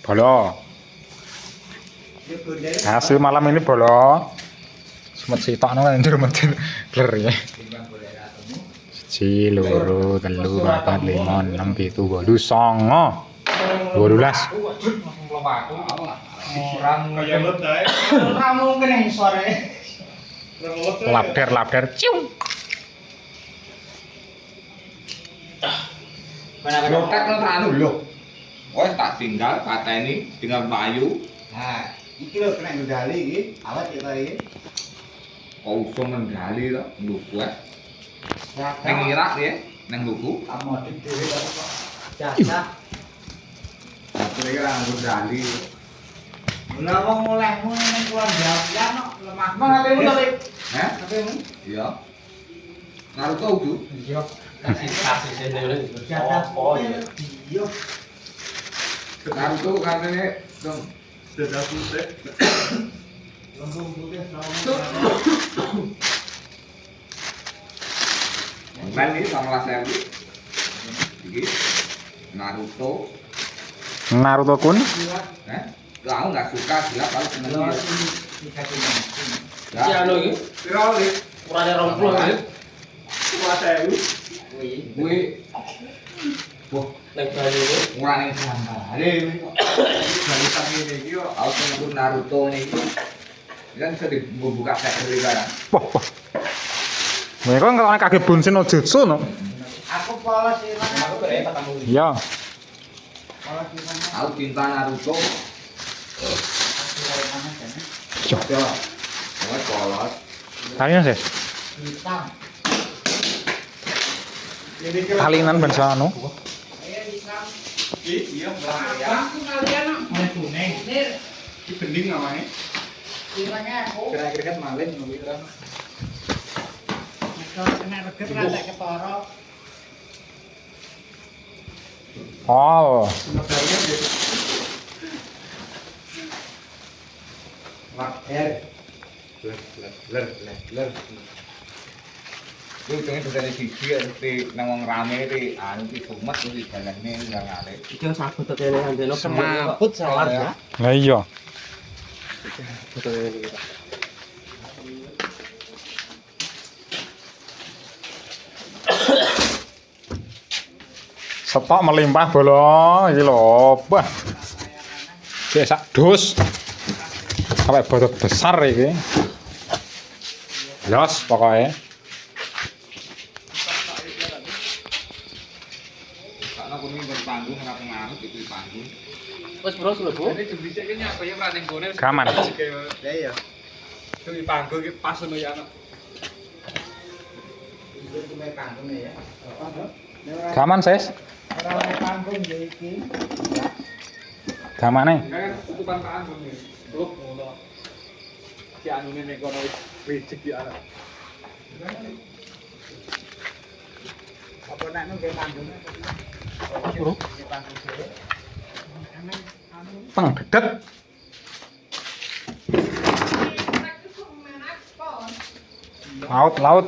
Bolo. Hasil malam ini bolo. Semet sitok nang njur meden gler ya. 1 2 3 4 5 6 7 8 9 10 12. Ora mungkin ning sore. Labder cium. Lotek lo tak anu lho. Wes tak tinggal pateni tinggal payu. Nah, iki lho kena ngendali iki, awet kita iki. Kok iso ngendali to, luku ae. Ya, Nang Irak ya, nang luku. amodik dhewe kok. Jajah. Aku iki ora ngendali. Lah wong olehmu ning keluarga ya no lemah. Mang HP-mu to, Lik? Hah? HP-mu? Iya. Naruto itu. Iya. Kasih sendiri. Jatah. Iya. Naruto katanya dong. Sudah putih. Lembung putih Online ini sama saya ini. Naruto. Naruto kun. Aku nggak suka siap kalau seneng dia. Si anu iki. Piro iki? Urane 20 iki. Cuma saya itu. Gue. Wah, Nek bali iki. murah nih sambale. Bali tak ini iki yo aku nunggu Naruto niki. Kan bisa dibuka factory barang. Wah. Mereka ngelakoni kage bunsin no jutsu no. Aku polos iki. Aku keren ketemu. Iya. Polos iki. Aku cinta Naruto. Yo. Yo. Pokoknya polos. Kalian sih. Hitam. Kalinan ben anu. Ayo hitam. Iya, Aku kalian mau kuning. Nir, iki bening namanya. kiranya aku. Kira-kira kan malin ngono kan. Kalau kena reget ra tak ketara. Oh. Sebenarnya dia Lakher. Ler. Itu jenenge dari siji di nang wong rame di anu di sumet di jalane nang ngale. iki sabut tele andeno Semaput salar ya. Lah iya. Betul ini. Stok melimpah bolo iki lho. Wah. Cek sak dus. Sampai botol besar iki. Los pokoknya. Karena kuwi nggon panggung ora pengaruh di panggung. Wes bro sudah Bu. Ini jembisik ini apa ya pra ning gone. Gaman. Ya iya. Di panggung iki pas ngono ya anak. Iki kume panggung ya. Gaman ses. Ora oleh panggung ya iki. Gamane. Kan tutupan panggung iki. Blok ngono. Si anune ning kono licik di anak. Apa nek nunggu panggung? Bro. Di panggung dhewe. Pang dedet. Laut.